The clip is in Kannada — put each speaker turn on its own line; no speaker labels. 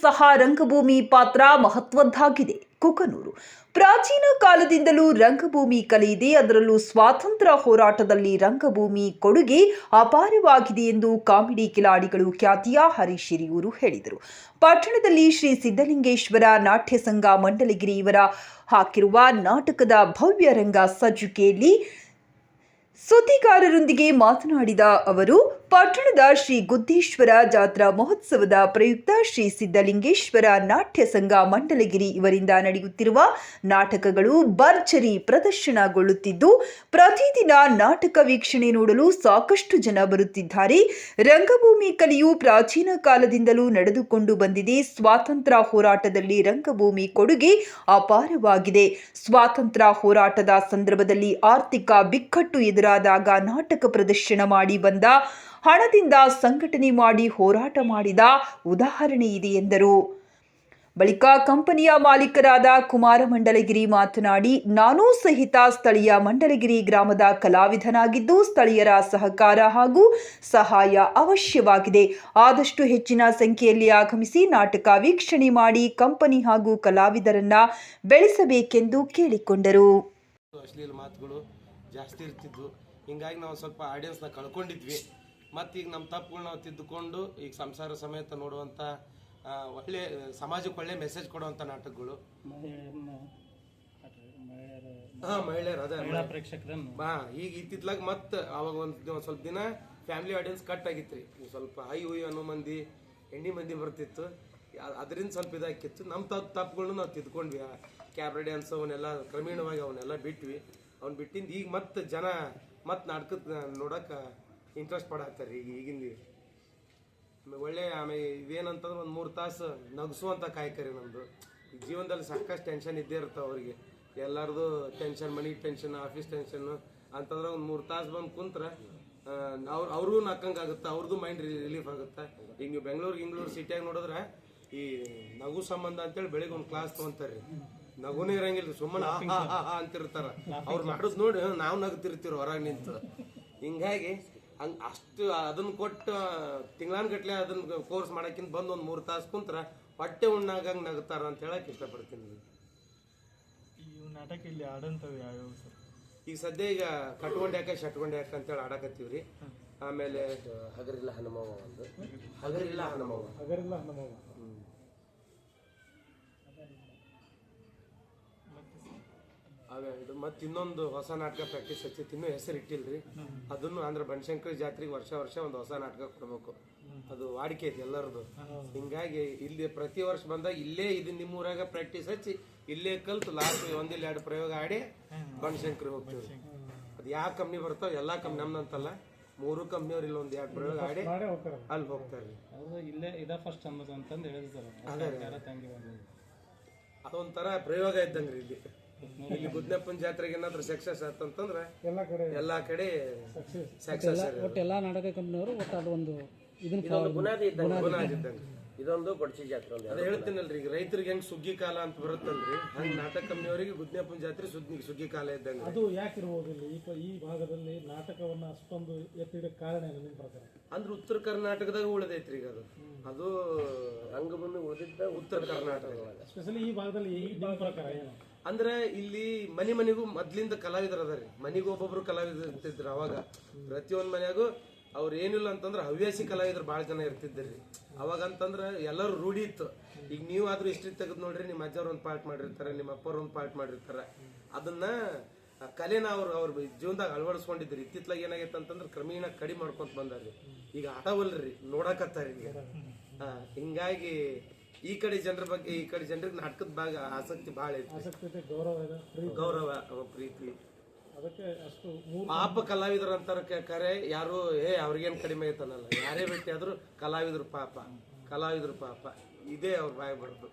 ಸಹ ರಂಗಭೂಮಿ ಪಾತ್ರ ಮಹತ್ವದ್ದಾಗಿದೆ. ಕುಕನೂರು ಪ್ರಾಚೀನ ಕಾಲದಿಂದಲೂ ರಂಗಭೂಮಿ ಕಲೆ ಇದೆ. ಅದರಲ್ಲೂ ಸ್ವಾತಂತ್ರ್ಯ ಹೋರಾಟದಲ್ಲಿ ರಂಗಭೂಮಿ ಕೊಡುಗೆ ಅಪಾರವಾಗಿದೆ ಎಂದು ಕಾಮಿಡಿ ಕಿಲಾಡಿಗಳು ಖ್ಯಾತಿಯ ಹರೀಶ್ ಹಿರಿಯೂರು ಹೇಳಿದರು. ಪಟ್ಟಣದಲ್ಲಿ ಶ್ರೀ ಸಿದ್ದಲಿಂಗೇಶ್ವರ ನಾಟ್ಯ ಸಂಘ ಮಂಡಲಗಿರಿ ಇವರ ಹಾಕಿರುವ ನಾಟಕದ ಭವ್ಯ ರಂಗ ಸಜ್ಜಿಕೆಯಲ್ಲಿ ಸುದ್ದಿಗಾರರೊಂದಿಗೆ ಮಾತನಾಡಿದ ಅವರು, ಪಟ್ಟಣದ ಶ್ರೀ ಗುದ್ದೇಶ್ವರ ಜಾತ್ರಾ ಮಹೋತ್ಸವದ ಪ್ರಯುಕ್ತ ಶ್ರೀ ಸಿದ್ದಲಿಂಗೇಶ್ವರ ನಾಟ್ಯ ಸಂಘ ಮಂಡಲಗಿರಿ ಇವರಿಂದ ನಡೆಯುತ್ತಿರುವ ನಾಟಕಗಳು ಭರ್ಜರಿ ಪ್ರದರ್ಶನಗೊಳ್ಳುತ್ತಿದ್ದು, ಪ್ರತಿದಿನ ನಾಟಕ ವೀಕ್ಷಣೆ ನೋಡಲು ಸಾಕಷ್ಟು ಜನ ಬರುತ್ತಿದ್ದಾರೆ. ರಂಗಭೂಮಿ ಕಲೆಯು ಪ್ರಾಚೀನ ಕಾಲದಿಂದಲೂ ನಡೆದುಕೊಂಡು ಬಂದಿದೆ. ಸ್ವಾತಂತ್ರ್ಯ ಹೋರಾಟದಲ್ಲಿ ರಂಗಭೂಮಿ ಕೊಡುಗೆ ಅಪಾರವಾಗಿದೆ. ಸ್ವಾತಂತ್ರ್ಯ ಹೋರಾಟದ ಸಂದರ್ಭದಲ್ಲಿ ಆರ್ಥಿಕ ಬಿಕ್ಕಟ್ಟು ಎದುರಾದಾಗ ನಾಟಕ ಪ್ರದರ್ಶನ ಮಾಡಿ ಬಂದ ಹಣದಿಂದ ಸಂಘಟನೆ ಮಾಡಿ ಹೋರಾಟ ಮಾಡಿದ ಉದಾಹರಣೆ ಇದೆ ಎಂದರು. ಬಳಿಕ ಕಂಪನಿಯ ಮಾಲೀಕರಾದ ಕುಮಾರ ಮಂಡಲಗಿರಿ ಮಾತನಾಡಿ, ನಾನೂ ಸಹಿತ ಸ್ಥಳೀಯ ಮಂಡಲಗಿರಿ ಗ್ರಾಮದ ಕಲಾವಿದನಾಗಿದ್ದು ಸ್ಥಳೀಯರ ಸಹಕಾರ ಹಾಗೂ ಸಹಾಯ ಅವಶ್ಯವಾಗಿದೆ. ಆದಷ್ಟು ಹೆಚ್ಚಿನ ಸಂಖ್ಯೆಯಲ್ಲಿ ಆಗಮಿಸಿ ನಾಟಕ ವೀಕ್ಷಣೆ ಮಾಡಿ ಕಂಪನಿ ಹಾಗೂ ಕಲಾವಿದರನ್ನ ಬೆಳೆಸಬೇಕೆಂದು ಕೇಳಿಕೊಂಡರು.
ಅಶ್ಲೀಲ ಮಾತುಗಳು ಜಾಸ್ತಿ ಇರ್ತಿದ್ವು. ಹಿಂಗಾಗಿ ನಾವು ಸ್ವಲ್ಪ ಆಡಿಯನ್ಸ್ನ ಕಳ್ಕೊಂಡಿದ್ವಿ. ಮತ್ತೀಗ ನಮ್ಮ ತಪ್ಪುಗಳು ನಾವು ತಿದ್ದುಕೊಂಡು ಈಗ ಸಂಸಾರ ಸಮೇತ ನೋಡುವಂಥ ಒಳ್ಳೆ ಸಮಾಜಕ್ಕೆ ಒಳ್ಳೆ ಮೆಸೇಜ್ ಕೊಡುವಂಥ ನಾಟಕಗಳು. ಮಹಿಳೆಯರು ಅದೇ ಈಗ ಇತ್ತಿತ್ಲಾಗ ಮತ್ತೆ ಅವಾಗ ಒಂದು ಸ್ವಲ್ಪ ದಿನ ಫ್ಯಾಮಿಲಿ ಆಡಿಯನ್ಸ್ ಕಟ್ ಆಗಿತ್ತು ರೀ. ಸ್ವಲ್ಪ ಹೈ ಹುಯ್ ಅನ್ನೋ ಮಂದಿ ಹೆಣ್ಣಿ ಮಂದಿ ಬರ್ತಿತ್ತು. ಅದರಿಂದ ಸ್ವಲ್ಪ ಇದಾಕಿತ್ತು. ನಮ್ಮ ತಪ್ಪುಗಳನ್ನ ನಾವು ತಿದ್ಕೊಂಡ್ವಿ. ಕ್ಯಾಬ್ರೆ ಡ್ಯಾನ್ಸ್ ಅವನ್ನೆಲ್ಲ ಕ್ರಮೇಣವಾಗಿ ಅವನ್ನೆಲ್ಲ ಬಿಟ್ವಿ. ಅವ್ನು ಬಿಟ್ಟಿಂದ ಈಗ ಮತ್ತೆ ಜನ ಮತ್ತೆ ನಾಟಕದ ನೋಡಕ್ಕೆ ಇಂಟ್ರೆಸ್ಟ್ ಪಡಾಕ್ತಾರೆ ಈಗಿಂದ. ಒಳ್ಳೆ ಆಮೇಲೆ ಇದೇನಂತಂದ್ರೆ ಒಂದು 3 ತಾಸು ನಗಿಸುವಂಥ ಕಾಯಕರಿ ನಮ್ಮದು. ಈ ಜೀವನದಲ್ಲಿ ಸಾಕಷ್ಟು ಟೆನ್ಷನ್ ಇದ್ದೇ ಇರುತ್ತೆ ಅವ್ರಿಗೆ. ಎಲ್ಲರದು ಟೆನ್ಷನ್, ಮನಿ ಟೆನ್ಷನ್, ಆಫೀಸ್ ಟೆನ್ಷನ್ನು ಅಂತಂದ್ರೆ ಒಂದು 3 ತಾಸು ಬಂದು ಕುಂತ್ರೆ ಅವ್ರಿಗೂ ನಕ್ಕಂಗಾಗುತ್ತೆ, ಅವ್ರದ್ದು ಮೈಂಡ್ ರಿಲೀಫ್ ಆಗುತ್ತೆ. ಈಗ ನೀವು ಬೆಂಗಳೂರು ಸಿಟಿಯಾಗಿ ನೋಡಿದ್ರೆ ಈ ನಗು ಸಂಬಂಧ ಅಂತೇಳಿ ಬೆಳಿಗ್ಗೆ ಒಂದು ಕ್ಲಾಸ್ ತೊಗೊಂತಾರೆ ರೀ. ನಗುನೇ ಇರಂಗಿಲ್ಲ, ಸುಮ್ಮನೆ ಅಂತಿರ್ತಾರ. ಅವ್ರು ಮಾಡೋದು ನೋಡಿ ನಾವು ನಗ್ತಿರ್ತೀವಿ ಹೊರಗೆ ನಿಂತು. ಹಿಂಗಾಗಿ ಅಷ್ಟು ಅದನ್ನ ಕೊಟ್ಟು ತಿಂಗಳಾನ್ಗಟ್ಲೆ ಅದನ್ನ ಕೋರ್ಸ್ ಮಾಡೋಕ್ಕಿಂತ ಬಂದು ಒಂದು 3 ತಾಸು ಕುಂತ್ರ ಹೊಟ್ಟೆ ಉಣ್ಣಾಗಂಗೆ ನಗುತ್ತಾರ ಅಂತ ಹೇಳಕ್ ಇಷ್ಟಪಡ್ತೀನಿ.
ಈ ನಾಟಕ ಇಲ್ಲಿ ಆಡಂತವು ಯಾವ್ಯಾವ ಸರ್?
ಈಗ ಸದ್ಯ ಈಗ ಕಟ್ಕೊಂಡ್ಯಾಕ ಶಟ್ಕೊಂಡ್ಯಾಕ ಅಂತೇಳಿ ಆಡಕತ್ತೀವಿ ರೀ. ಆಮೇಲೆ ಹಗರಿಲ್ಲ ಹನುಮವ್ವ ಒಂದು ಹಗರಿಲ್ಲ ಹನುಮವ್ವ ಮತ್ತೆ ಇನ್ನೊಂದು ಹೊಸ ನಾಟಕ ಪ್ರಾಕ್ಟೀಸ್ ಹಚ್ಚೈತಿ. ಇನ್ನೂ ಹೆಸರು ಇಟ್ಟಿಲ್ರಿ. ಅದನ್ನು ಅಂದ್ರೆ ಬನಶಂಕರಿ ಜಾತ್ರೆಗೆ ವರ್ಷ ಒಂದು ಹೊಸ ನಾಟಕ ಕೊಡ್ಬೇಕು. ಅದು ವಾಡಿಕೆ ಐತಿ ಎಲ್ಲರದು. ಹಿಂಗಾಗಿ ಇಲ್ಲಿ ಪ್ರತಿ ವರ್ಷ ಬಂದಾಗ ಇಲ್ಲೇ ನಿಮ್ಮೂರಾಗ ಪ್ರಾಕ್ಟೀಸ್ ಹಚ್ಚಿ ಇಲ್ಲೇ ಕಲ್ತು ಲಾಸ್ಟ್ 1-2 ಪ್ರಯೋಗ ಆಡಿ ಬನಶಂಕರಿ ಹೋಗ್ತೀವಿ. ಅದು ಯಾವ ಕಂಪ್ನಿ ಬರ್ತಾವ ಎಲ್ಲ ಕಂಪ್ನಿ ನಮ್ದಂತಲ್ಲ, 3 ಕಂಪ್ನಿಯವ್ರು ಇಲ್ಲಿ 1-2 ಪ್ರಯೋಗ ಆಡಿ ಅಲ್ಲಿ ಹೋಗ್ತಾರೆ. ಅದೊಂಥರ ಪ್ರಯೋಗ ಇದ್ದಂಗ್ರಿ. ಇಲ್ಲಿ ಗುದ್ನಪ್ಪನ ಜಾತ್ರೆಗೆ ಏನಾದ್ರು ಸಕ್ಸಸ್ ಆತಂತಂದ್ರೆ ಎಲ್ಲಾ ಕಡೆ ಸಕ್ಸಸ್.
ಎಲ್ಲಾ ನಾಟಕ ಕಂಪನಿಯವರು ಅದೊಂದು
ಬುನಾದಿ ಇದ್ದಂಗೆ. ಇದೊಂದು ಕೊಡ್ಸಿ ಜಾತ್ರೆ ಅದೇ ಹೇಳ್ತೀನಲ್ರಿ. ಈಗ ರೈತರಿಗೆ ಹೆಂಗ್ ಸುಗ್ಗಿ ಕಾಲ ಅಂತ ಬರುತ್ತಲ್ರಿ, ಹಂಗ ನಾಟಕ ಕಂಪನಿಯವರಿಗೆ ಗುದ್ನಪ್ಪನ ಜಾತ್ರೆ ಸುಗ್ಗಿ ಕಾಲ ಇದ್ದಂಗೆ.
ಅದು ಯಾಕಿರ್ಬೋದಿಲ್ಲ ಈ ಭಾಗದಲ್ಲಿ ನಾಟಕವನ್ನ ಅಷ್ಟೊಂದು ಎತ್ತಿಡಕ್ಕೆ ಕಾರಣ ಏನು ನಿಮ್ಮ ಪ್ರಕಾರ?
ಅಂದ್ರೆ ಉತ್ತರ ಕರ್ನಾಟಕದಾಗ ಉಳಿದೈತ್ರಿ. ಈಗ ಅದು ರಂಗಭೂಮಿ ಉಳಿದಿದ್ದ ಉತ್ತರ ಕರ್ನಾಟಕ,
ಸ್ಪೆಷಲಿ ಈ ಭಾಗದಲ್ಲಿ ನಿಮ್ಮ ಪ್ರಕಾರ ಏನು?
ಅಂದ್ರೆ ಇಲ್ಲಿ ಮನಿಗೂ ಮೊದ್ಲಿಂದ ಕಲಾವಿದರು ಅದಾರಿ. ಮನಿಗೂ ಒಬ್ಬೊಬ್ರು ಕಲಾವಿದರು ಇರ್ತಿದ್ರು. ಅವಾಗ ಪ್ರತಿಯೊಂದು ಮನೆಯಾಗೂ ಅವ್ರು ಏನಿಲ್ಲ ಅಂತಂದ್ರೆ ಹವ್ಯಾಸಿ ಕಲಾವಿದರು ಭಾಳ ಜನ ಇರ್ತಿದ್ರಿ. ಅವಾಗ ಅಂತಂದ್ರೆ ಎಲ್ಲರೂ ರೂಢಿ ಇತ್ತು. ಈಗ ನೀವು ಆದ್ರೂ ಹಿಸ್ಟ್ರಿ ತೆಗೆದು ನೋಡ್ರಿ, ನಿಮ್ಮ ಅಜ್ಜವ್ರು ಒಂದು ಪಾರ್ಟ್ ಮಾಡಿರ್ತಾರೆ, ನಿಮ್ಮ ಅಪ್ಪವ್ರು ಒಂದು ಪಾರ್ಟ್ ಮಾಡಿರ್ತಾರೆ. ಅದನ್ನ ಕಲೆನ ಅವ್ರ ಜೀವನದಾಗ ಅಳವಡಿಸ್ಕೊಂಡಿದ್ರಿ. ಇತ್ತಿತ್ಲಾಗ ಏನಾಗೈತೆ ಅಂತಂದ್ರೆ ಕ್ರಮೇಣ ಕಡಿಮೆ ಮಾಡ್ಕೊಂತ ಬಂದಾರ್ರಿ. ಈಗ ಆಡವಲ್ರಿ, ನೋಡಕತ್ತಾರ ಈಗ. ಹಿಂಗಾಗಿ ಈ ಕಡೆ ಜನರ ಬಗ್ಗೆ, ಈ ಕಡೆ ಜನರಿಗೆ ನಾಟಕದ ಭಾಗ ಆಸಕ್ತಿ ಭಾಳ ಐತಿ. ಗೌರವ ಪ್ರೀತಿ. ಪಾಪ ಕಲಾವಿದರು ಅಂತಾರ ಕರೆ. ಯಾರು ಅವ್ರಿಗೇನ್ ಕಡಿಮೆ ಐತನಲ್ಲ, ಯಾರೇ ಭೇಟಿ ಆದ್ರೂ ಕಲಾವಿದ್ರು ಪಾಪ ಇದೇ ಅವ್ರ ಬಾಯ್ ಬಡ್ದು.